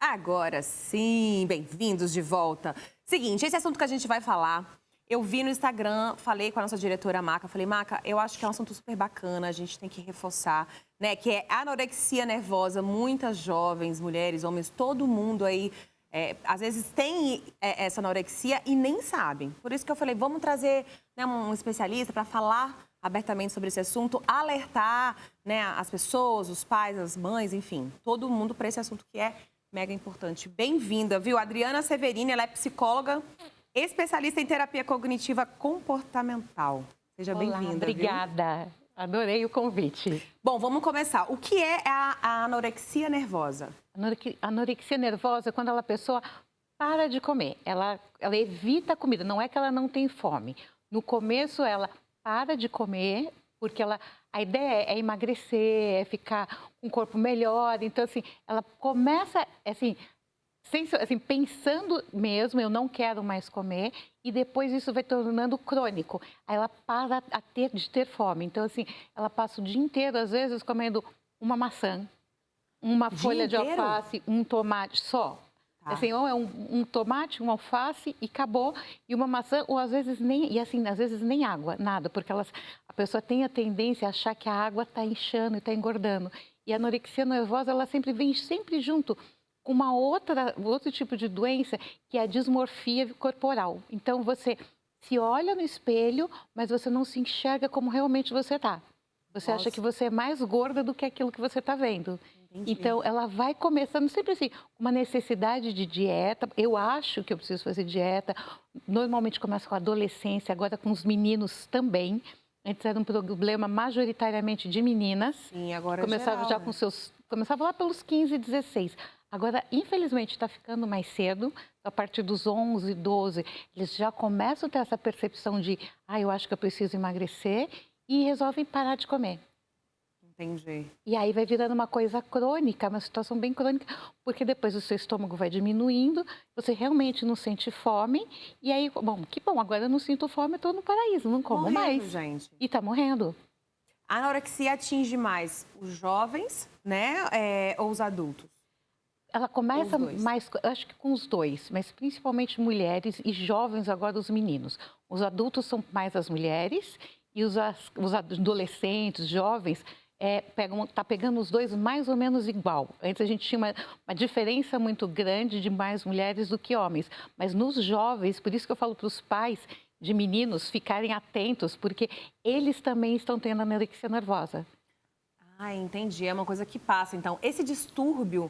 Agora sim, bem-vindos de volta. Seguinte, esse assunto que a gente vai falar, eu vi no Instagram, falei com a nossa diretora Maca, falei, Maca, eu acho que é um assunto super bacana, a gente tem que reforçar, né, que é anorexia nervosa. Muitas jovens, mulheres, homens, todo mundo aí, às vezes tem essa anorexia e nem sabem. Por isso que eu falei, vamos trazer, né, um especialista para falar abertamente sobre esse assunto, alertar, né, as pessoas, os pais, as mães, enfim, todo mundo para esse assunto que é mega importante. Bem-vinda, viu? Adriana Severini, ela é psicóloga, especialista em terapia cognitiva comportamental. Seja bem-vinda, Obrigada. Viu? Adorei o convite. Bom, vamos começar. O que é a anorexia nervosa? Anorexia nervosa é quando a pessoa para de comer. Ela evita a comida, não é que ela não tem fome. No começo, ela para de comer, porque a ideia é emagrecer, é ficar com um corpo melhor. Então, assim, ela começa, assim, pensando mesmo, eu não quero mais comer, e depois isso vai tornando crônico. Aí ela para de ter fome. Então, assim, ela passa o dia inteiro, às vezes, comendo uma maçã, uma folha de alface, um tomate só. Tá. Assim, ou é um tomate, um alface e acabou, e uma maçã, ou às vezes nem, e assim, às vezes nem água, nada, porque a pessoa tem a tendência a achar que a água está inchando e está engordando. E a anorexia nervosa, ela sempre vem junto com outro tipo de doença, que é a dismorfia corporal. Então, você se olha no espelho, mas você não se enxerga como realmente você está. Você acha que você é mais gorda do que aquilo que você está vendo. Entendi. Então, ela vai começando sempre assim, uma necessidade de dieta. Eu acho que eu preciso fazer dieta. Normalmente começa com a adolescência, agora com os meninos também. Antes era um problema majoritariamente de meninas. Sim, agora começava geral, já né? com começava lá pelos 15, 16. Agora, infelizmente, está ficando mais cedo. A partir dos 11, 12, eles já começam a ter essa percepção de, eu acho que eu preciso emagrecer, e resolvem parar de comer. Entendi. E aí vai virando uma coisa crônica, uma situação bem crônica, porque depois o seu estômago vai diminuindo, você realmente não sente fome, e aí, que bom, agora eu não sinto fome, estou no paraíso, não como Morrendo, mais. gente. E está morrendo. A anorexia atinge mais os jovens, né, ou os adultos? Ela começa Os dois. mais, acho que com os dois, mas principalmente mulheres e jovens, agora os meninos. Os adultos são mais as mulheres e os adolescentes, jovens, tá pegando os dois mais ou menos igual. Antes a gente tinha uma diferença muito grande de mais mulheres do que homens. Mas nos jovens, por isso que eu falo para os pais de meninos ficarem atentos, porque eles também estão tendo anorexia nervosa. Entendi. É uma coisa que passa. Então, esse distúrbio,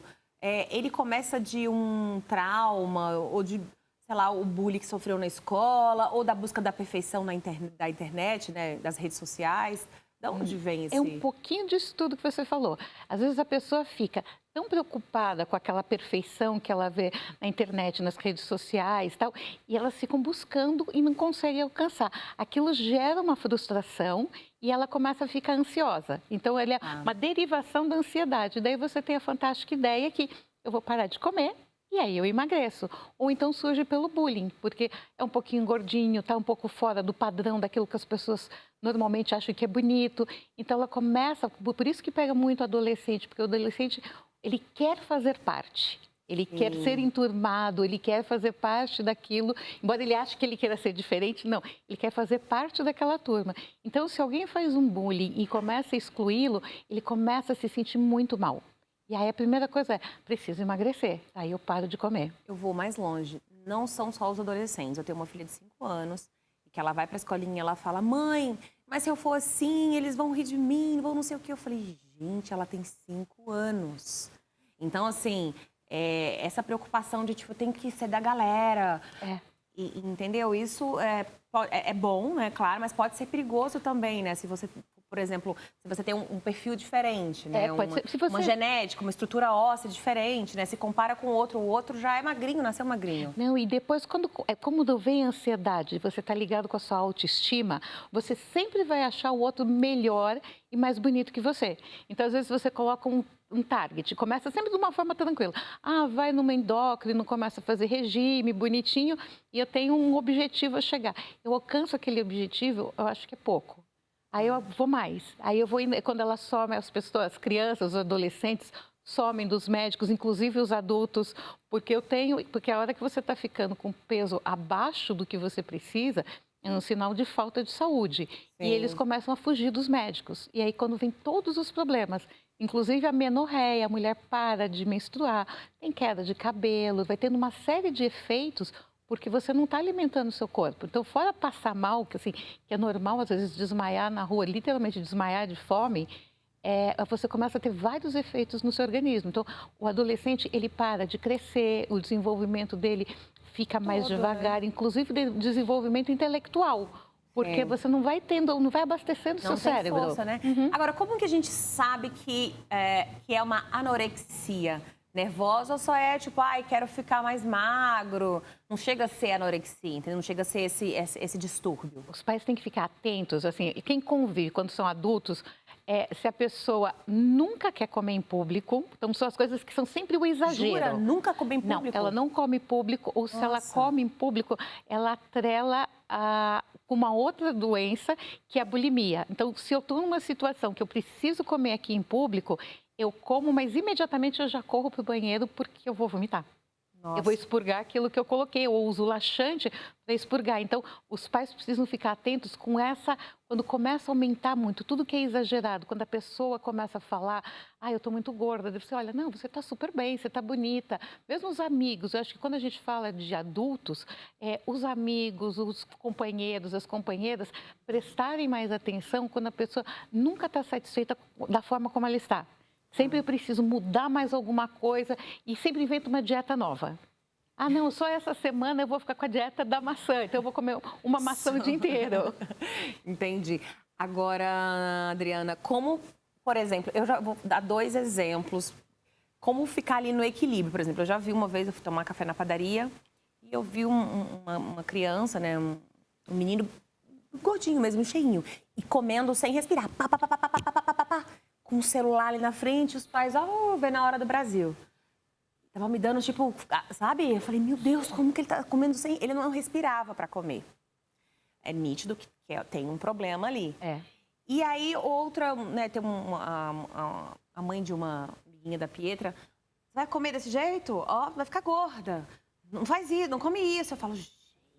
ele começa de um trauma ou de, sei lá, o bullying que sofreu na escola ou da busca da perfeição da internet, né, das redes sociais. De onde vem esse... É um pouquinho disso tudo que você falou. Às vezes a pessoa fica tão preocupada com aquela perfeição que ela vê na internet, nas redes sociais e tal, e elas ficam buscando e não conseguem alcançar. Aquilo gera uma frustração e ela começa a ficar ansiosa. Então, ele é uma derivação da ansiedade. Daí você tem a fantástica ideia que eu vou parar de comer e aí eu emagreço. Ou então surge pelo bullying, porque é um pouquinho gordinho, está um pouco fora do padrão daquilo que as pessoas normalmente acham que é bonito. Então ela começa, por isso que pega muito adolescente, porque o adolescente, ele quer fazer parte. Ele quer ser enturmado, ele quer fazer parte daquilo, embora ele ache que ele queira ser diferente, não, ele quer fazer parte daquela turma. Então, se alguém faz um bullying e começa a excluí-lo, ele começa a se sentir muito mal. E aí a primeira coisa é, preciso emagrecer, aí eu paro de comer. Eu vou mais longe. Não são só os adolescentes. Eu tenho uma filha de 5 anos, que ela vai pra escolinha e ela fala, mãe, mas se eu for assim, eles vão rir de mim, vão não sei o quê. Eu falei, gente, ela tem 5 anos. Então, assim, essa preocupação de, tipo, tem que ser da galera. Entendeu? Isso é bom, né? Claro, mas pode ser perigoso também, né? Se você, por exemplo, se você tem um perfil diferente, né? Uma genética, uma estrutura óssea diferente, né? Se compara com o outro já é magrinho, nasceu magrinho. Não, e depois, quando vem a ansiedade, você está ligado com a sua autoestima, você sempre vai achar o outro melhor e mais bonito que você. Então, às vezes, você coloca um target, começa sempre de uma forma tranquila. Vai numa endócrino, começa a fazer regime, bonitinho, e eu tenho um objetivo a chegar. Eu alcanço aquele objetivo, eu acho que é pouco. Aí eu vou mais. Aí eu vou indo, quando elas somem, as pessoas, as crianças, os adolescentes, somem dos médicos, inclusive os adultos, porque a hora que você está ficando com peso abaixo do que você precisa, é um sinal de falta de saúde. E eles Sim. começam a fugir dos médicos. E aí, quando vem todos os problemas, inclusive a menorreia, a mulher para de menstruar, tem queda de cabelo, vai tendo uma série de efeitos porque você não está alimentando o seu corpo. Então, fora passar mal, que, assim, que é normal às vezes desmaiar na rua, literalmente desmaiar de fome, você começa a ter vários efeitos no seu organismo. Então, o adolescente, ele para de crescer, o desenvolvimento dele fica mais Tudo, devagar, inclusive desenvolvimento intelectual, porque você não vai abastecendo o seu Não tem cérebro. força, né? Agora, como que a gente sabe que é uma anorexia? Nervosa ou só é tipo, ai, quero ficar mais magro? Não chega a ser anorexia, entendeu? Não chega a ser esse distúrbio. Os pais têm que ficar atentos, assim, e quem convive quando são adultos, se a pessoa nunca quer comer em público, então são as coisas que são sempre o exagero. Jura? Nunca comer em Não, público? ela não come em público, ou se ela Nossa. come em público, ela atrela com uma outra doença, que é a bulimia. Então, se eu estou numa situação que eu preciso comer aqui em público, eu como, mas imediatamente eu já corro para o banheiro porque eu vou vomitar. Nossa. Eu vou expurgar aquilo que eu coloquei, eu uso laxante para expurgar. Então, os pais precisam ficar atentos com quando começa a aumentar muito, tudo que é exagerado, quando a pessoa começa a falar, eu estou muito gorda, você olha, não, você está super bem, você está bonita. Mesmo os amigos, eu acho que quando a gente fala de adultos, os amigos, os companheiros, as companheiras, prestarem mais atenção quando a pessoa nunca está satisfeita da forma como ela está. Sempre eu preciso mudar mais alguma coisa e sempre invento uma dieta nova. Não, só essa semana eu vou ficar com a dieta da maçã, então eu vou comer uma maçã o dia inteiro. Entendi. Agora, Adriana, como, por exemplo, eu já vou dar 2 exemplos. Como ficar ali no equilíbrio, por exemplo. Eu já vi uma vez, eu fui tomar café na padaria e eu vi uma criança, né, um menino gordinho mesmo, cheinho, e comendo sem respirar. Pá, pá, pá, pá, pá, pá, pá, pá, pá, com o celular ali na frente, os pais, vê na hora do Brasil. Tava me dando, tipo, sabe? Eu falei, meu Deus, como que ele tá comendo sem... Ele não respirava para comer. É nítido que tem um problema ali. E aí, outra, né, tem a mãe de uma amiguinha da Pietra, vai comer desse jeito? Vai ficar gorda. Não faz isso, não come isso. Eu falo,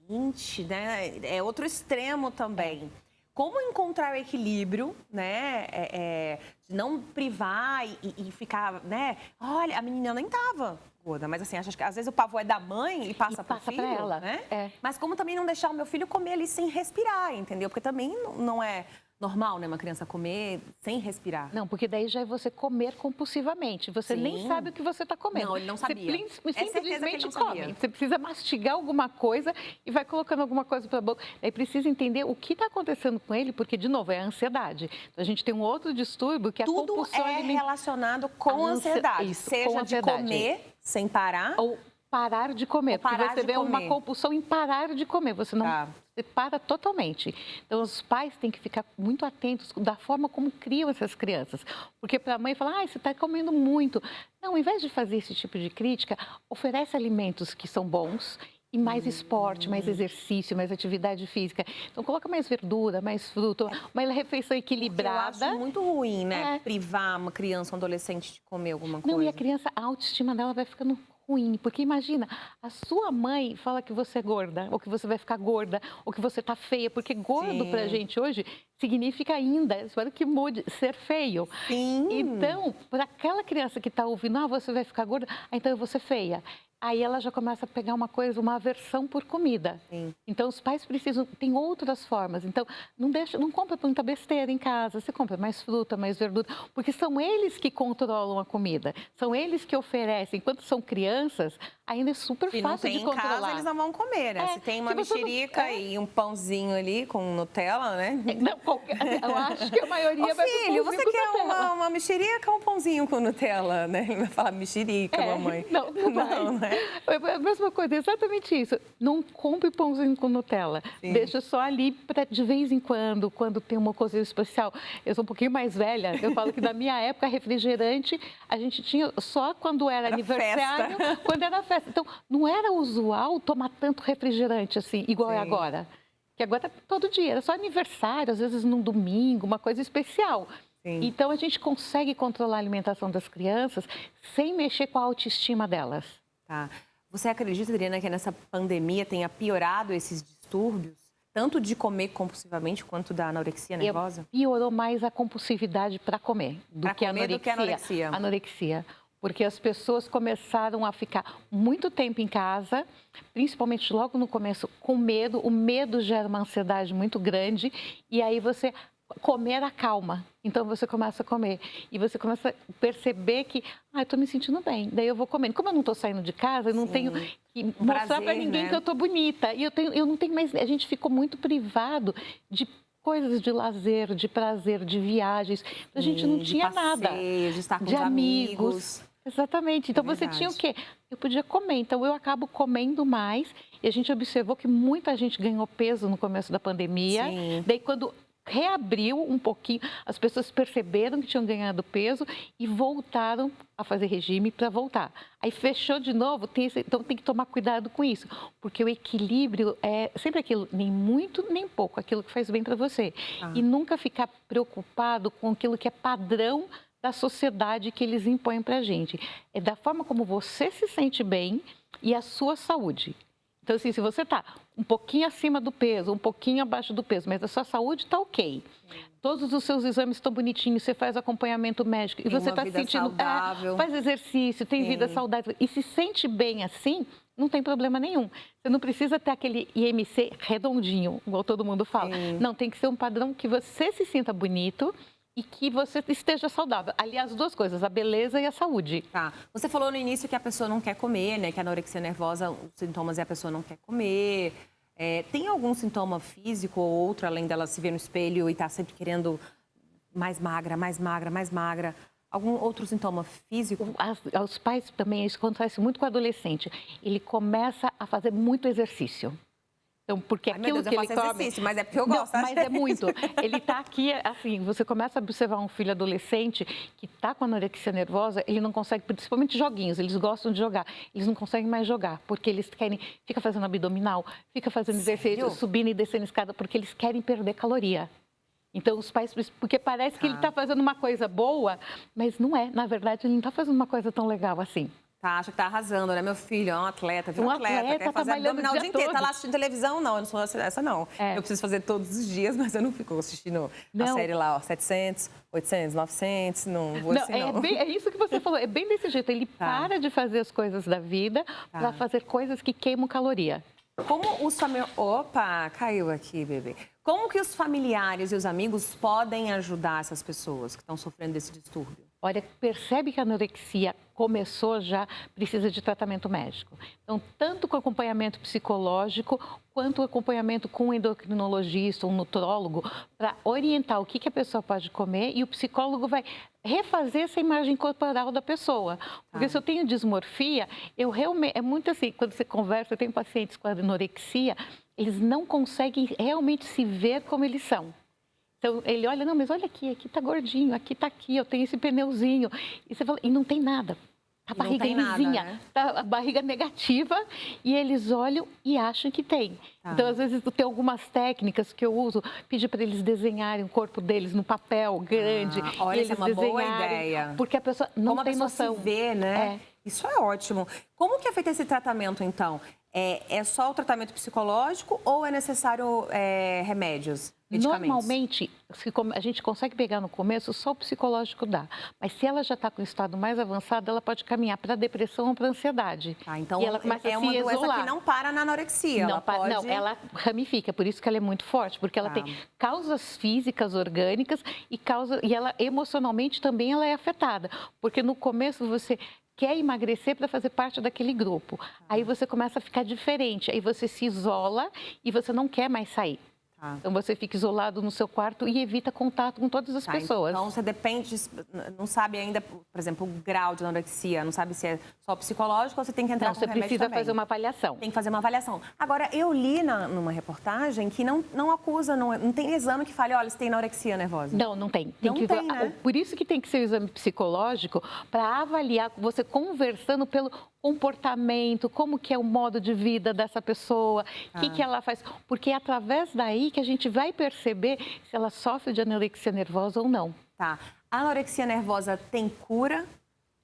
gente, né? É outro extremo também. Como encontrar o equilíbrio, né? De não privar e ficar, né? Olha, a menina nem tava gorda, mas assim, acho que às vezes o pavor é da mãe e passa pro filho, pra ela, né? Mas como também não deixar o meu filho comer ali sem respirar, entendeu? Porque também não é normal, né, uma criança comer sem respirar. Não, porque daí já é você comer compulsivamente. Você nem sabe o que você está comendo. Não, ele não sabia. Você simplesmente come. Você precisa mastigar alguma coisa e vai colocando alguma coisa para a boca. Aí precisa entender o que está acontecendo com ele, porque, de novo, é a ansiedade. Então, a gente tem um outro distúrbio que é a compulsão alimentar. Tudo é relacionado com a ansiedade. Isso, seja com ansiedade. De comer sem parar. Ou parar de comer, porque você vê comer. uma compulsão em parar de comer, você não você para totalmente. Então, os pais têm que ficar muito atentos da forma como criam essas crianças, porque para a mãe falar, você está comendo muito. Não, ao invés de fazer esse tipo de crítica, oferece alimentos que são bons e mais esporte, mais exercício, mais atividade física. Então, coloca mais verdura, mais fruta, uma refeição equilibrada. Eu acho muito ruim, né? Privar uma criança, um adolescente de comer alguma coisa. Não, e a criança, a autoestima dela vai ficando ruim, porque imagina, a sua mãe fala que você é gorda, ou que você vai ficar gorda, ou que você tá feia, porque gordo pra gente hoje significa ainda, espero que mude, ser feio. Sim. Então, para aquela criança que tá ouvindo, você vai ficar gorda, então eu vou ser feia. Aí ela já começa a pegar uma aversão por comida. Sim. Então, os pais precisam, tem outras formas. Então, não compra muita besteira em casa, você compra mais fruta, mais verdura, porque são eles que controlam a comida, são eles que oferecem. Enquanto são crianças, ainda é super fácil de controlar. Em casa, eles não vão comer, né? Se tem uma mexerica e um pãozinho ali com Nutella, né? Não, eu acho que a maioria vai pro filho, pãozinho você com quer Nutella. uma mexerica ou um pãozinho com Nutella, né? Ele vai falar mexerica, mamãe. Não vai. Não, né? É a mesma coisa, exatamente isso. Não compre pãozinho com Nutella. Sim. Deixa só ali para de vez em quando tem uma ocasião especial. Eu sou um pouquinho mais velha. Eu falo que na minha época, refrigerante, a gente tinha só quando era aniversário, festa. quando era festa. Então, não era usual tomar tanto refrigerante assim, igual é agora. Que agora todo dia, era só aniversário, às vezes num domingo, uma coisa especial. Sim. Então, a gente consegue controlar a alimentação das crianças sem mexer com a autoestima delas. Tá. Você acredita, Adriana, que nessa pandemia tenha piorado esses distúrbios? Tanto de comer compulsivamente quanto da anorexia nervosa? Piorou mais a compulsividade para comer do que a anorexia. Anorexia. Porque as pessoas começaram a ficar muito tempo em casa, principalmente logo no começo, com medo. O medo gera uma ansiedade muito grande e aí você comer acalma. Então você começa a comer e você começa a perceber que, eu estou me sentindo bem, daí eu vou comendo. Como eu não estou saindo de casa, eu não tenho que mostrar para ninguém, né, que eu estou bonita. E eu não tenho mais. A gente ficou muito privado de coisas de lazer, de prazer, de viagens. A gente não tinha nada. De estar com de os amigos. Exatamente. Então você tinha o quê? Eu podia comer. Então eu acabo comendo mais. E a gente observou que muita gente ganhou peso no começo da pandemia. Sim. Daí quando reabriu um pouquinho, as pessoas perceberam que tinham ganhado peso e voltaram a fazer regime para voltar. Aí fechou de novo, então tem que tomar cuidado com isso, porque o equilíbrio é sempre aquilo, nem muito nem pouco, aquilo que faz bem para você. E nunca ficar preocupado com aquilo que é padrão da sociedade que eles impõem para a gente. É da forma como você se sente bem e a sua saúde. Então, assim, se você está um pouquinho acima do peso, um pouquinho abaixo do peso, mas a sua saúde está ok, todos os seus exames estão bonitinhos, você faz acompanhamento médico e você está se sentindo, faz exercício, tem vida saudável e se sente bem assim, não tem problema nenhum. Você não precisa ter aquele IMC redondinho, igual todo mundo fala. Não, tem que ser um padrão que você se sinta bonito e que você esteja saudável. Aliás, duas coisas, a beleza e a saúde. Tá. Você falou no início que a pessoa não quer comer, né? Que a anorexia nervosa, os sintomas é a pessoa não quer comer. Tem algum sintoma físico ou outro, além dela se ver no espelho e estar sempre querendo mais magra, mais magra, mais magra? Algum outro sintoma físico? Os pais também, isso acontece muito com o adolescente. Ele começa a fazer muito exercício. Então, porque aquilo que ele come... exercício, mas é porque eu gosto. Não, mas é muito. Ele está aqui, assim, você começa a observar um filho adolescente que está com anorexia nervosa, ele não consegue, principalmente joguinhos, eles gostam de jogar, eles não conseguem mais jogar, porque eles querem, fica fazendo abdominal, fica fazendo exercício, subindo e descendo escada, porque eles querem perder caloria. Então, os pais, porque parece que ele está fazendo uma coisa boa, mas não é, na verdade, ele não está fazendo uma coisa tão legal assim. Acha que tá arrasando, né? Meu filho é um atleta, um atleta, quer fazer abdominal o dia inteiro, tá lá assistindo televisão, não, eu não sou essa não. Eu preciso fazer todos os dias, mas eu não fico assistindo a série lá, ó, 700, 800, 900, não vou assim não. É isso que você falou, é bem desse jeito, ele para de fazer as coisas da vida para fazer coisas que queimam caloria. Como os familiares... Opa, caiu aqui, bebê. Como que os familiares e os amigos podem ajudar essas pessoas que estão sofrendo desse distúrbio? Olha, percebe que a anorexia começou já, precisa de tratamento médico. Então, tanto com acompanhamento psicológico, quanto acompanhamento com um endocrinologista, um nutrólogo, para orientar o que a pessoa pode comer e o psicólogo vai refazer essa imagem corporal da pessoa. Porque se eu tenho dismorfia, eu realmente... É muito assim, quando você conversa, eu tenho pacientes com anorexia, eles não conseguem realmente se ver como eles são. Então, ele olha, não, mas olha aqui tá gordinho, aqui, eu tenho esse pneuzinho. E você fala, e não tem nada. A barriga lisinha, né? A barriga negativa, e eles olham e acham que tem. Então, às vezes, tem algumas técnicas que eu uso, pedir para eles desenharem o corpo deles no papel grande. Olha, eles essa é uma boa ideia. Porque a pessoa não como tem a pessoa noção. Se vê, né? Isso é ótimo. Como que é feito esse tratamento, então? É só o tratamento psicológico ou é necessário remédios? Normalmente, a gente consegue pegar no começo, só o psicológico dá. Mas se ela já está com um estado mais avançado, ela pode caminhar para depressão ou para ansiedade. Então e ela começa é uma doença que não para na anorexia. Não, ela ramifica, por isso que ela é muito forte, porque ela tem causas físicas, orgânicas e ela emocionalmente também ela é afetada. Porque no começo você quer emagrecer para fazer parte daquele grupo. Aí você começa a ficar diferente, aí você se isola e você não quer mais sair. Então, você fica isolado no seu quarto e evita contato com todas as pessoas. Então, você depende, não sabe ainda, por exemplo, o grau de anorexia, não sabe se é só psicológico ou você tem que entrar com remédio também. Você precisa fazer uma avaliação. Tem que fazer uma avaliação. Agora, eu li numa reportagem que não acusa, não tem exame que fale, olha, você tem anorexia nervosa. Não tem. Né? Por isso que tem que ser o exame psicológico, para avaliar, você conversando pelo comportamento, como que é o modo de vida dessa pessoa, o que ela faz. Porque é através daí que a gente vai perceber se ela sofre de anorexia nervosa ou não. Tá. A anorexia nervosa tem cura?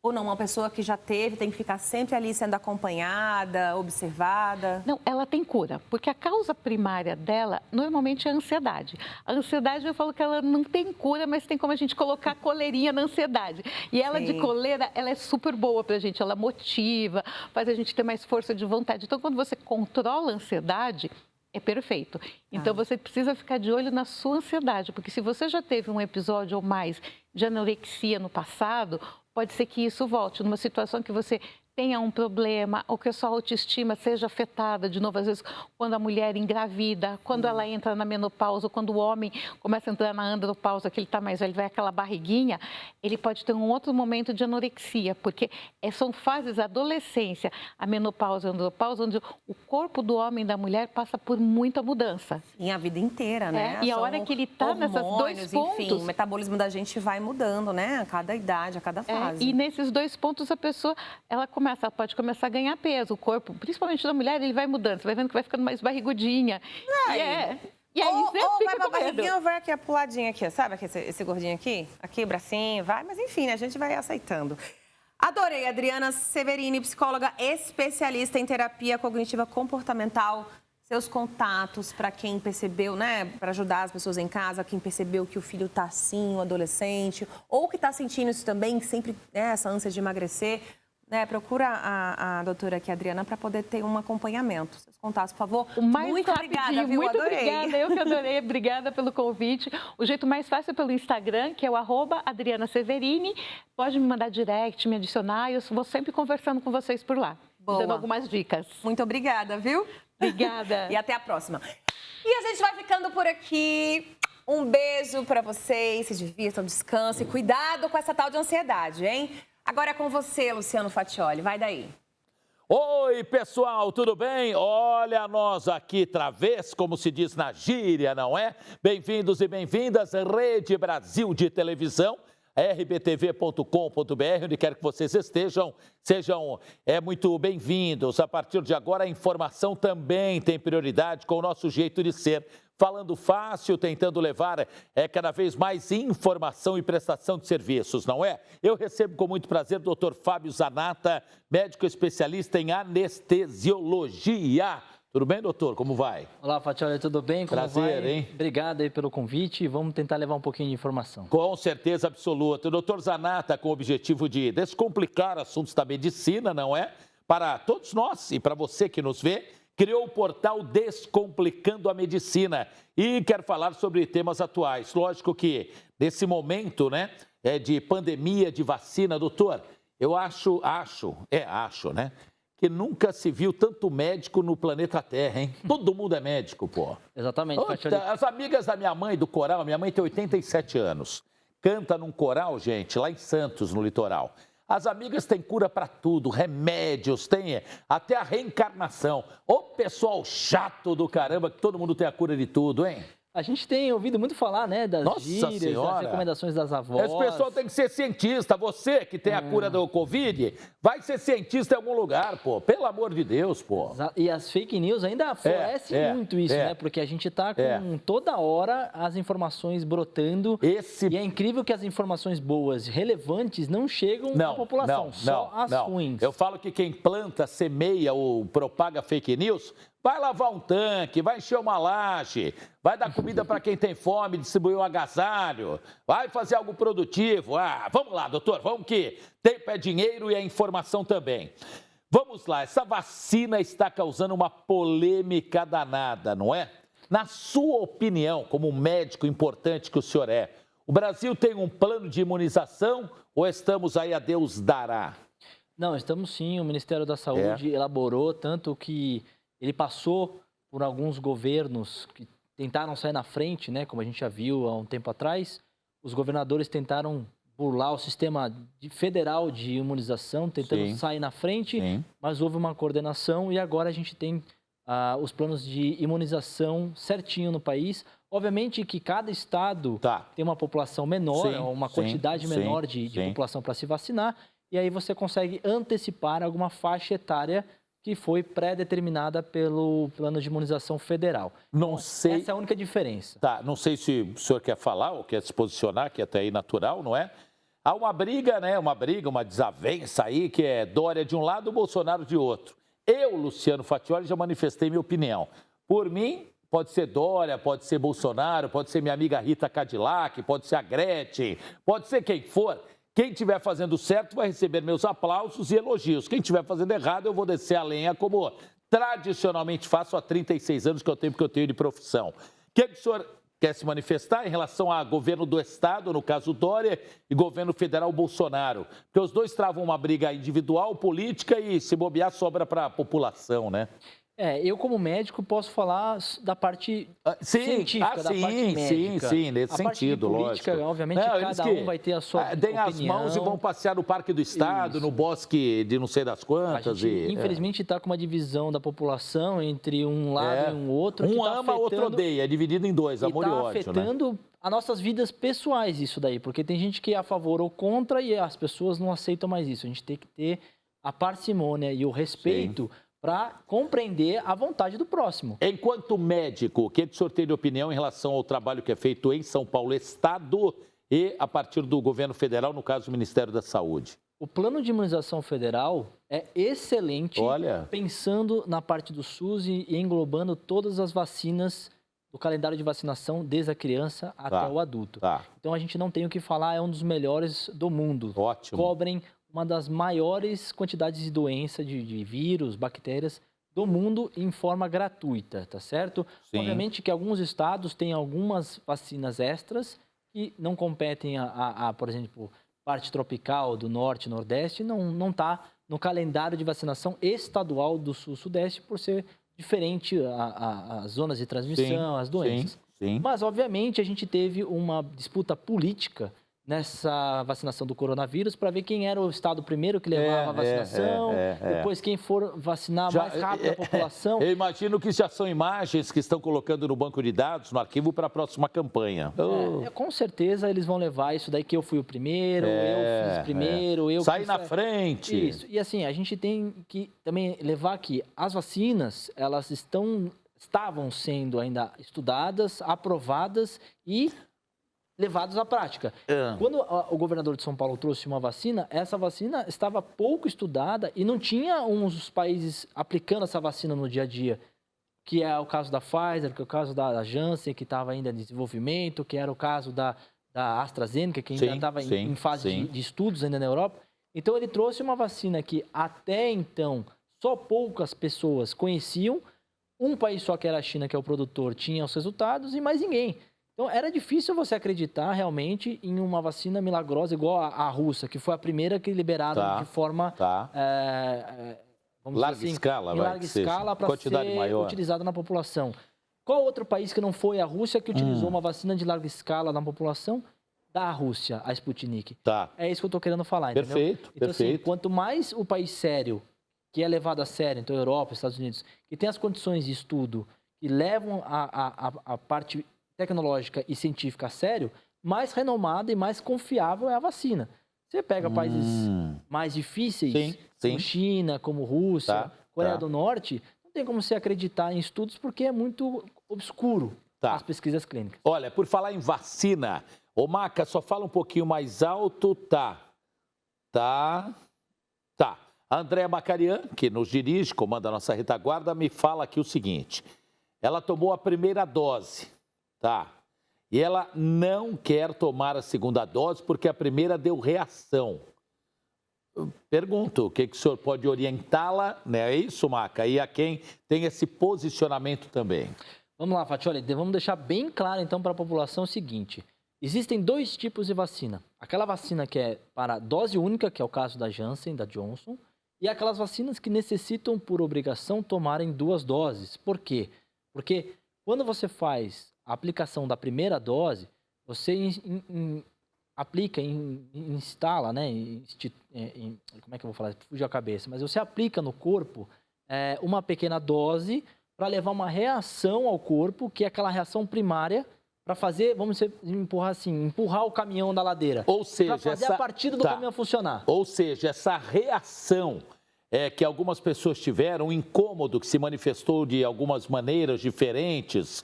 Ou não? Uma pessoa que já teve tem que ficar sempre ali sendo acompanhada, observada? Não, ela tem cura, porque a causa primária dela normalmente é a ansiedade. A ansiedade, eu falo que ela não tem cura, mas tem como a gente colocar coleirinha na ansiedade. E ela de coleira, ela é super boa pra gente, ela motiva, faz a gente ter mais força de vontade. Então, quando você controla a ansiedade, é perfeito. Então, você precisa ficar de olho na sua ansiedade, porque se você já teve um episódio ou mais de anorexia no passado, pode ser que isso volte numa situação que você tenha um problema ou que a sua autoestima seja afetada, de novo, às vezes, quando a mulher engravida, quando ela entra na menopausa, quando o homem começa a entrar na andropausa, que ele está mais velho, vai aquela barriguinha, ele pode ter um outro momento de anorexia, porque são fases da adolescência, a menopausa e a andropausa, onde o corpo do homem e da mulher passa por muita mudança. E a vida inteira, né? E a hora que ele está nesses dois pontos... Enfim, o metabolismo da gente vai mudando, né? A cada idade, a cada fase. E nesses dois pontos, a pessoa, ela pode começar a ganhar peso. O corpo, principalmente da mulher, ele vai mudando. Você vai vendo que vai ficando mais barrigudinha. E aí você fica vai pra com medo. barriguinha ou vai aqui a puladinha aqui, sabe? Esse gordinho aqui? Aqui, o bracinho, vai. Mas enfim, né? A gente vai aceitando. Adorei, Adriana Severini, psicóloga especialista em terapia cognitiva comportamental. Seus contatos para quem percebeu, né? Para ajudar as pessoas em casa, quem percebeu que o filho tá assim, um adolescente, ou que tá sentindo isso também, sempre essa ânsia de emagrecer. Procura a doutora aqui, Adriana, para poder ter um acompanhamento. Seus contatos, por favor. Muito obrigada, viu? Muito adorei. Obrigada, eu que adorei. Obrigada pelo convite. O jeito mais fácil é pelo Instagram, que é o @Adriana Severini. Pode me mandar direct, me adicionar. Eu vou sempre conversando com vocês por lá, dando algumas dicas. Muito obrigada, viu? Obrigada. E até a próxima. E a gente vai ficando por aqui. Um beijo para vocês. Se divirtam, descansem. Cuidado com essa tal de ansiedade, hein? Agora é com você, Luciano Faccioli. Vai daí. Oi, pessoal, tudo bem? Olha nós aqui, travês, como se diz na gíria, não é? Bem-vindos e bem-vindas, Rede Brasil de Televisão, rbtv.com.br, onde quer que vocês estejam, sejam muito bem-vindos. A partir de agora, a informação também tem prioridade com o nosso jeito de ser. Falando fácil, tentando levar cada vez mais informação e prestação de serviços, não é? Eu recebo com muito prazer o Dr. Fábio Zanata, médico especialista em anestesiologia. Tudo bem, doutor? Como vai? Olá, Faccioli, tudo bem? Como prazer, vai? hein? Obrigado aí pelo convite e vamos tentar levar um pouquinho de informação. Com certeza absoluta. O doutor Zanata, com o objetivo de descomplicar assuntos da medicina, não é? Para todos nós e para você que nos vê, criou o portal Descomplicando a Medicina e quer falar sobre temas atuais. Lógico que nesse momento, né, de pandemia, de vacina, doutor, eu acho, né, que nunca se viu tanto médico no planeta Terra, hein? Todo mundo é médico, pô. Exatamente. As amigas da minha mãe do coral, minha mãe tem 87 anos, canta num coral, gente, lá em Santos, no litoral. As amigas têm cura para tudo, remédios, tem até a reencarnação. Ô pessoal chato do caramba, que todo mundo tem a cura de tudo, hein? A gente tem ouvido muito falar, né, das gírias, das recomendações das avós. Esse pessoal tem que ser cientista. Você que tem a cura do Covid, vai ser cientista em algum lugar, pô. Pelo amor de Deus, pô. E as fake news ainda florescem muito isso, né? Porque a gente tá com toda hora as informações brotando. E é incrível que as informações boas, relevantes, não chegam à população, só as ruins. Eu falo que quem planta, semeia ou propaga fake news, vai lavar um tanque, vai encher uma laje, vai dar comida para quem tem fome, distribuir um agasalho, vai fazer algo produtivo. Vamos lá, doutor, vamos que tempo é dinheiro e a informação também. Vamos lá, essa vacina está causando uma polêmica danada, não é? Na sua opinião, como um médico importante que o senhor é, o Brasil tem um plano de imunização ou estamos aí a Deus dará? Não, estamos sim, o Ministério da Saúde elaborou, tanto que ele passou por alguns governos que tentaram sair na frente, né? Como a gente já viu há um tempo atrás. Os governadores tentaram burlar o sistema federal de imunização, tentando sair na frente, mas houve uma coordenação e agora a gente tem os planos de imunização certinho no país. Obviamente que cada estado tem uma população menor, uma quantidade menor de população para se vacinar, e aí você consegue antecipar alguma faixa etária que foi pré-determinada pelo Plano de Imunização Federal. Não sei. Essa é a única diferença. Tá, não sei se o senhor quer falar ou quer se posicionar, que é até aí natural, não é? Há uma briga, né? Uma desavença aí, que é Dória de um lado, Bolsonaro de outro. Eu, Luciano Fattioli, já manifestei minha opinião. Por mim, pode ser Dória, pode ser Bolsonaro, pode ser minha amiga Rita Cadillac, pode ser a Gretchen, pode ser quem for. Quem estiver fazendo certo vai receber meus aplausos e elogios. Quem estiver fazendo errado, eu vou descer a lenha como tradicionalmente faço há 36 anos, que é o tempo que eu tenho de profissão. O que o senhor quer se manifestar em relação a governo do Estado, no caso Dória, e governo federal Bolsonaro? Porque os dois travam uma briga individual, política e, se bobear, sobra para a população, né? Eu como médico posso falar da parte científica, da parte médica. Sim, nesse sentido, política, lógico. Obviamente, cada um vai ter a sua opinião. Deem as mãos e vão passear no Parque do Estado, no bosque de não sei das quantas. Infelizmente, está com uma divisão da população entre um lado e um outro. Um ama, outro odeia, é dividido em dois, amor e ódio. Está afetando as nossas vidas pessoais isso daí, porque tem gente que é a favor ou contra e as pessoas não aceitam mais isso. A gente tem que ter a parcimônia e o respeito para compreender a vontade do próximo. Enquanto médico, o que o senhor tem de opinião em relação ao trabalho que é feito em São Paulo, Estado, e a partir do governo federal, no caso do Ministério da Saúde? O plano de imunização federal é excelente, pensando na parte do SUS e englobando todas as vacinas do calendário de vacinação, desde a criança até o adulto. Então, a gente não tem o que falar, é um dos melhores do mundo. Ótimo. Cobrem uma das maiores quantidades de doença, de vírus, bactérias do mundo em forma gratuita, tá certo? Sim. Obviamente que alguns estados têm algumas vacinas extras que não competem por exemplo, parte tropical do norte e nordeste, não está no calendário de vacinação estadual do sul-sudeste por ser diferente as zonas de transmissão, as doenças. Sim. Mas, obviamente, a gente teve uma disputa política nessa vacinação do coronavírus para ver quem era o estado primeiro que levava a vacinação, depois quem for vacinar mais rápido a população. Eu imagino que já são imagens que estão colocando no banco de dados, no arquivo, para a próxima campanha. Com certeza eles vão levar isso daí que eu fui o primeiro, eu fiz primeiro, eu saí na frente. Isso. E assim, a gente tem que também levar que as vacinas, elas estavam sendo ainda estudadas, aprovadas e levados à prática. Quando o governador de São Paulo trouxe uma vacina, essa vacina estava pouco estudada e não tinha uns países aplicando essa vacina no dia a dia, que é o caso da Pfizer, que é o caso da Janssen, que estava ainda em desenvolvimento, que era o caso da AstraZeneca, que ainda estava em fase de estudos ainda na Europa. Então, ele trouxe uma vacina que até então só poucas pessoas conheciam, um país só, que era a China, que é o produtor, tinha os resultados e mais ninguém. Então, era difícil você acreditar realmente em uma vacina milagrosa igual a russa, que foi a primeira que liberaram de forma larga escala para ser utilizada na população. Qual outro país que não foi a Rússia que utilizou uma vacina de larga escala na população? Da Rússia, a Sputnik. É isso que eu estou querendo falar, entendeu? Perfeito. Então, assim, quanto mais o país sério, que é levado a sério, então Europa, Estados Unidos, que tem as condições de estudo, que levam a parte tecnológica e científica a sério, mais renomada e mais confiável é a vacina. Você pega países mais difíceis, como China, como Rússia, Coreia do Norte, não tem como você acreditar em estudos porque é muito obscuro as pesquisas clínicas. Olha, por falar em vacina, ô Maca, só fala um pouquinho mais alto, A Andréa Macarian, que nos dirige, comanda a nossa retaguarda, me fala aqui o seguinte, ela tomou a primeira dose, e ela não quer tomar a segunda dose porque a primeira deu reação. Pergunto, o que o senhor pode orientá-la, né? É isso, Maca? E a quem tem esse posicionamento também? Vamos lá, Fattioli, vamos deixar bem claro então para a população o seguinte. Existem dois tipos de vacina. Aquela vacina que é para dose única, que é o caso da Janssen, da Johnson, e aquelas vacinas que necessitam, por obrigação, tomarem 2 doses. Por quê? Porque quando você faz a aplicação da primeira dose, você instala, né? Como é que eu vou falar? Fugiu a cabeça. Mas você aplica no corpo uma pequena dose para levar uma reação ao corpo, que é aquela reação primária, para fazer, empurrar o caminhão da ladeira. Ou seja, para fazer a partida do caminhão funcionar. Ou seja, essa reação que algumas pessoas tiveram, um incômodo que se manifestou de algumas maneiras diferentes,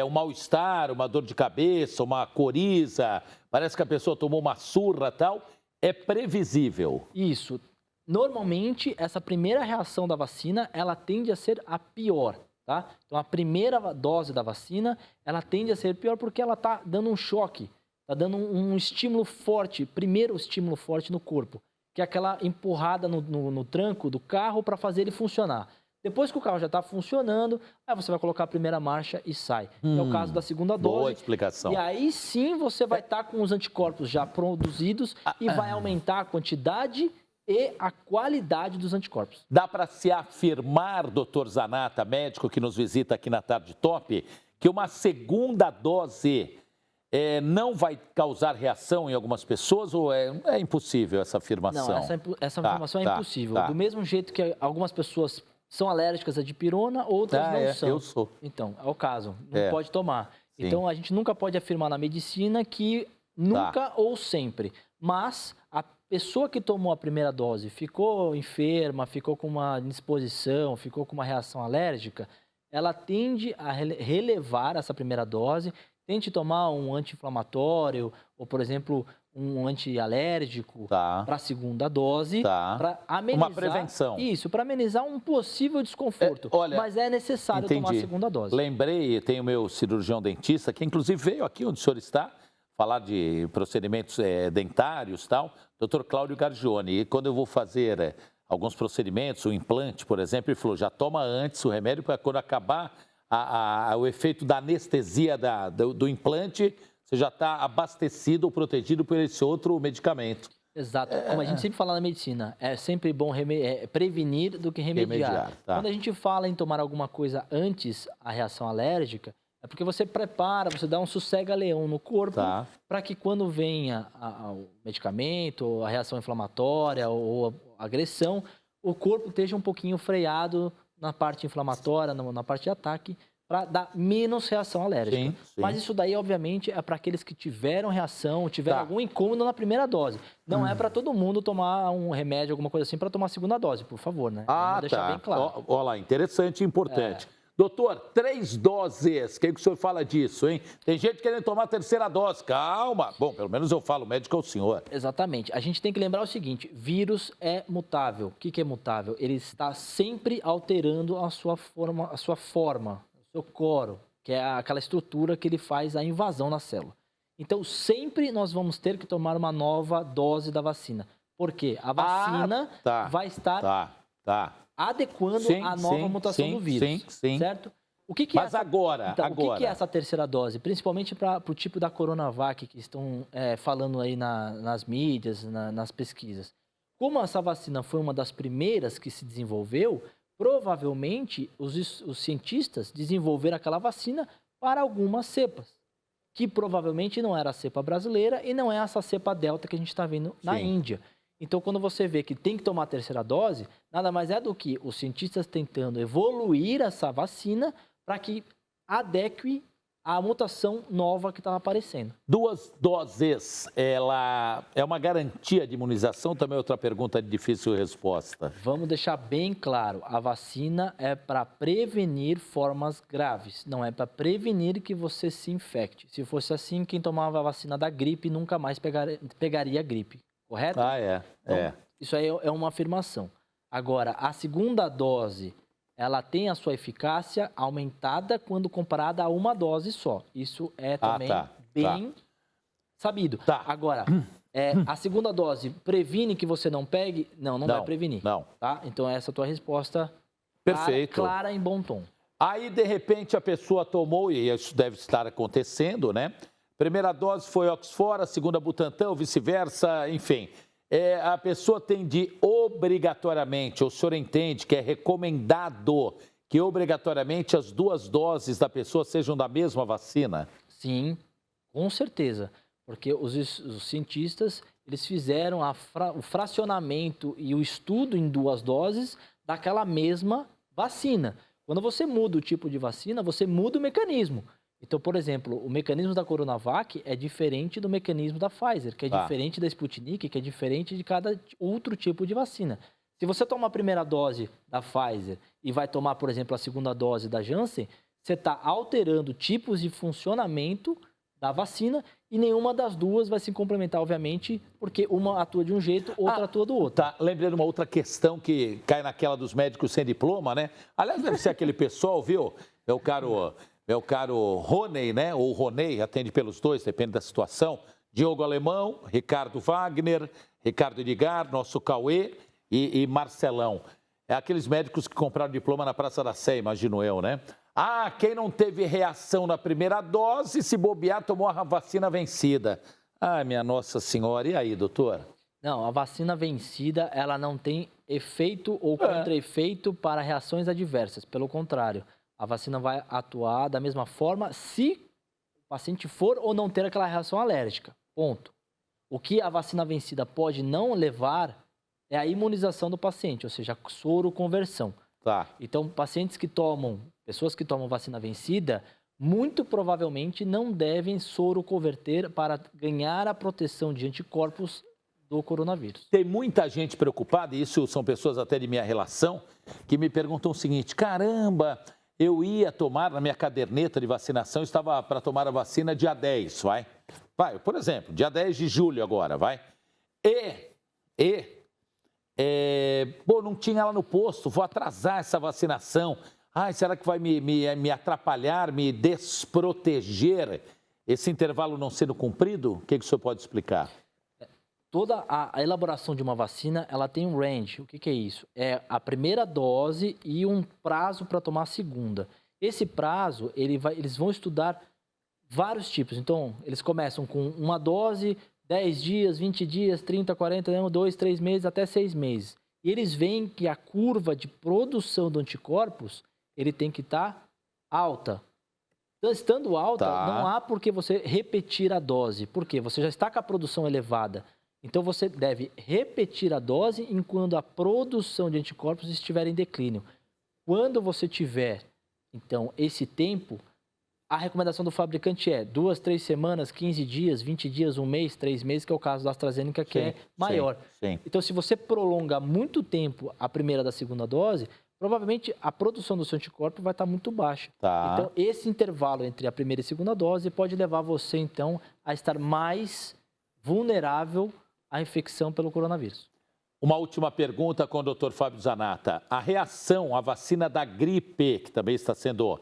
um mal-estar, uma dor de cabeça, uma coriza, parece que a pessoa tomou uma surra e tal, é previsível. Isso. Normalmente, essa primeira reação da vacina, ela tende a ser a pior, tá? Então, a primeira dose da vacina, ela tende a ser pior porque ela está dando um choque, está dando um estímulo forte, primeiro estímulo forte no corpo, que é aquela empurrada no tranco do carro para fazer ele funcionar. Depois que o carro já está funcionando, aí você vai colocar a primeira marcha e sai. É o caso da segunda dose. Boa explicação. E aí sim você vai estar com os anticorpos já produzidos e vai aumentar a quantidade e a qualidade dos anticorpos. Dá para se afirmar, doutor Zanata, médico que nos visita aqui na Tarde Top, que uma segunda dose não vai causar reação em algumas pessoas ou é impossível essa afirmação? Não, essa afirmação é impossível. Do mesmo jeito que algumas pessoas são alérgicas à dipirona, outras não são. Eu sou. Então, é o caso. Não pode tomar. Sim. Então, a gente nunca pode afirmar na medicina que nunca ou sempre. Mas a pessoa que tomou a primeira dose ficou enferma, ficou com uma indisposição, ficou com uma reação alérgica, ela tende a relevar essa primeira dose, tente tomar um anti-inflamatório ou, por exemplo, um antialérgico para a segunda dose, para amenizar... Uma prevenção. Isso, para amenizar um possível desconforto. Mas é necessário tomar a segunda dose. Lembrei, tem o meu cirurgião dentista, que inclusive veio aqui onde o senhor está, falar de procedimentos dentários e tal, Dr. Cláudio Gargione. E quando eu vou fazer alguns procedimentos, o implante, por exemplo, ele falou, já toma antes o remédio para quando acabar o efeito da anestesia do implante, você já está abastecido ou protegido por esse outro medicamento. Exato. Como a gente sempre fala na medicina, é sempre bom prevenir do que remediar. Quando a gente fala em tomar alguma coisa antes a reação alérgica, é porque você prepara, você dá um sossega-leão no corpo para que quando venha o medicamento, a reação inflamatória ou a agressão, o corpo esteja um pouquinho freado na parte inflamatória, na parte de ataque, para dar menos reação alérgica. Sim. Mas isso daí, obviamente, é para aqueles que tiveram reação, tiveram algum incômodo na primeira dose. Não é para todo mundo tomar um remédio, alguma coisa assim, para tomar a segunda dose, por favor, né? Vamos deixar bem claro. Olha lá, interessante e importante. Doutor, 3 doses, o que o senhor fala disso, hein? Tem gente querendo tomar a terceira dose, calma. Bom, pelo menos eu falo, médico é o senhor. Exatamente. A gente tem que lembrar o seguinte, vírus é mutável. O que é mutável? Ele está sempre alterando a sua forma, o seu coro, que é aquela estrutura que ele faz a invasão na célula. Então, sempre nós vamos ter que tomar uma nova dose da vacina. Por quê? A vacina vai estar... adequando a nova mutação do vírus, certo? O que Mas agora... o que é essa terceira dose? Principalmente para o tipo da Coronavac que estão falando aí nas mídias, nas pesquisas. Como essa vacina foi uma das primeiras que se desenvolveu, provavelmente os cientistas desenvolveram aquela vacina para algumas cepas, que provavelmente não era a cepa brasileira e não é essa cepa delta que a gente está vendo na Índia. Então, quando você vê que tem que tomar a terceira dose, nada mais é do que os cientistas tentando evoluir essa vacina para que adeque à mutação nova que estava aparecendo. 2 doses, ela é uma garantia de imunização? Também outra pergunta de difícil resposta. Vamos deixar bem claro, a vacina é para prevenir formas graves, não é para prevenir que você se infecte. Se fosse assim, quem tomava a vacina da gripe nunca mais pegaria a gripe. Correto? Então, isso aí é uma afirmação. Agora, a segunda dose, ela tem a sua eficácia aumentada quando comparada a uma dose só. Isso é também bem sabido. Agora, a segunda dose previne que você não pegue? Não vai prevenir. Não. Tá? Então, essa é a tua resposta clara em bom tom. Aí, de repente, a pessoa tomou, e isso deve estar acontecendo, né? Primeira dose foi Oxford, a segunda Butantan, ou vice-versa, enfim. A pessoa tem de obrigatoriamente, o senhor entende que é recomendado que obrigatoriamente as 2 doses da pessoa sejam da mesma vacina? Sim, com certeza. Porque os cientistas, eles fizeram o fracionamento e o estudo em 2 doses daquela mesma vacina. Quando você muda o tipo de vacina, você muda o mecanismo. Então, por exemplo, o mecanismo da Coronavac é diferente do mecanismo da Pfizer, que é diferente da Sputnik, que é diferente de cada outro tipo de vacina. Se você toma a primeira dose da Pfizer e vai tomar, por exemplo, a segunda dose da Janssen, você está alterando tipos de funcionamento da vacina e nenhuma das duas vai se complementar, obviamente, porque uma atua de um jeito, outra atua do outro. Tá, lembrando uma outra questão que cai naquela dos médicos sem diploma, né? Aliás, deve ser aquele pessoal, viu? É o caro Roney, né? Ou Roney, atende pelos dois, depende da situação. Diogo Alemão, Ricardo Wagner, Ricardo Edgar, nosso Cauê e Marcelão. É aqueles médicos que compraram diploma na Praça da Sé, imagino eu, né? Ah, quem não teve reação na primeira dose, se bobear, tomou a vacina vencida. Ai, minha Nossa Senhora. E aí, doutor? Não, a vacina vencida, ela não tem efeito ou contra-efeito para reações adversas. Pelo contrário, a vacina vai atuar da mesma forma se o paciente for ou não ter aquela reação alérgica. Ponto. O que a vacina vencida pode não levar é a imunização do paciente, ou seja, a soroconversão. Tá. Então, pessoas que tomam vacina vencida, muito provavelmente não devem soroconverter para ganhar a proteção de anticorpos do coronavírus. Tem muita gente preocupada, e isso são pessoas até de minha relação, que me perguntam o seguinte: caramba, eu ia tomar na minha caderneta de vacinação, estava para tomar a vacina dia 10, vai? Vai, por exemplo, dia 10 de julho agora, vai? Não tinha lá no posto, vou atrasar essa vacinação. Ai, será que vai me atrapalhar, me desproteger? Esse intervalo não sendo cumprido? O que o senhor pode explicar? Toda a elaboração de uma vacina, ela tem um range. O que é isso? É a primeira dose e um prazo para tomar a segunda. Esse prazo, eles vão estudar vários tipos. Então, eles começam com uma dose, 10 dias, 20 dias, 30, 40, 2, 3 meses, até 6 meses. E eles veem que a curva de produção de anticorpos, ele tem que estar alta. Então, estando alta, não há por que você repetir a dose. Por quê? Você já está com a produção elevada. Então, você deve repetir a dose enquanto a produção de anticorpos estiver em declínio. Quando você tiver, então, esse tempo, a recomendação do fabricante é 2, 3 semanas, 15 dias, 20 dias, 1 mês, 3 meses, que é o caso da AstraZeneca, que é maior. Sim. Então, se você prolonga muito tempo a primeira da segunda dose, provavelmente a produção do seu anticorpo vai estar muito baixa. Tá. Então, esse intervalo entre a primeira e a segunda dose pode levar você, então, a estar mais vulnerável à infecção pelo coronavírus. Uma última pergunta com o Dr. Fábio Zanata. A reação à vacina da gripe, que também está sendo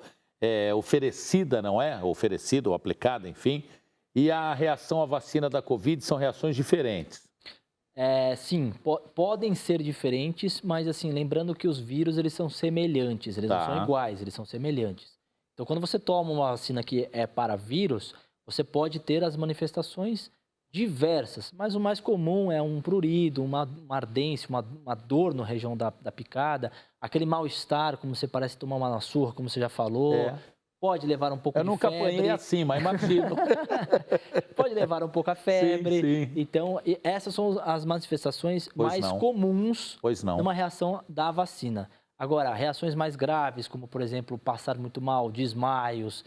oferecida, não é? Oferecida ou aplicada, enfim. E a reação à vacina da Covid são reações diferentes. Sim, podem ser diferentes, mas assim, lembrando que os vírus, eles são semelhantes, eles não são iguais, eles são semelhantes. Então, quando você toma uma vacina que é para vírus, você pode ter as manifestações diversas, mas o mais comum é um prurido, uma ardência, uma dor na região da picada, aquele mal-estar, como você parece tomar uma surra, como você já falou. Pode levar um pouco de febre. Eu nunca apanhei assim, mas imagino. Pode levar um pouco a febre. Sim. Então, essas são as manifestações mais comuns numa reação da vacina. Agora, reações mais graves, como, por exemplo, passar muito mal, desmaios,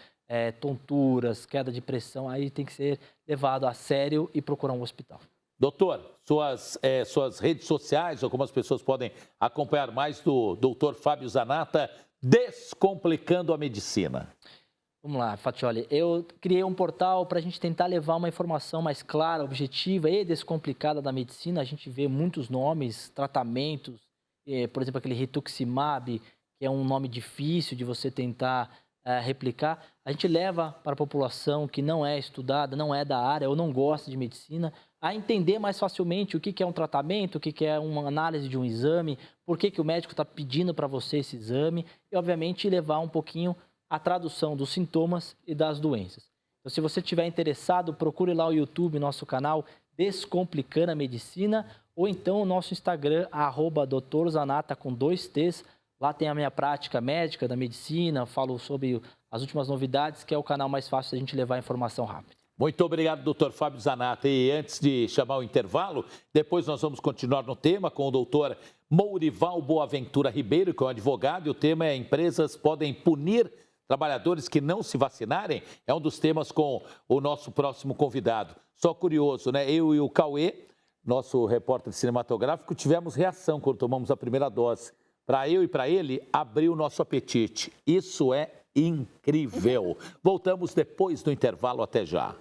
tonturas, queda de pressão, aí tem que ser levado a sério e procurar um hospital. Doutor, suas redes sociais, ou como as pessoas podem acompanhar mais do doutor Fábio Zanata, Descomplicando a Medicina. Vamos lá, Fatioli. Eu criei um portal para a gente tentar levar uma informação mais clara, objetiva e descomplicada da medicina. A gente vê muitos nomes, tratamentos, por exemplo, aquele rituximab, que é um nome difícil de você tentar replicar. A gente leva para a população que não é estudada, não é da área ou não gosta de medicina, a entender mais facilmente o que é um tratamento, o que é uma análise de um exame, por que o médico está pedindo para você esse exame e, obviamente, levar um pouquinho a tradução dos sintomas e das doenças. Então, se você estiver interessado, procure lá o YouTube, nosso canal Descomplicando a Medicina, ou então o nosso Instagram, @doutorzanata com 2 T's. Lá tem a minha prática médica da medicina, falo sobre as últimas novidades, que é o canal mais fácil de a gente levar a informação rápida. Muito obrigado, doutor Fábio Zanata. E antes de chamar o intervalo, depois nós vamos continuar no tema com o doutor Mourival Boaventura Ribeiro, que é um advogado, e o tema é: empresas podem punir trabalhadores que não se vacinarem? É um dos temas com o nosso próximo convidado. Só curioso, né? Eu e o Cauê nosso repórter cinematográfico, tivemos reação quando tomamos a primeira dose. Para eu e para ele, abriu o nosso apetite. Isso é incrível. Voltamos depois do intervalo, até já.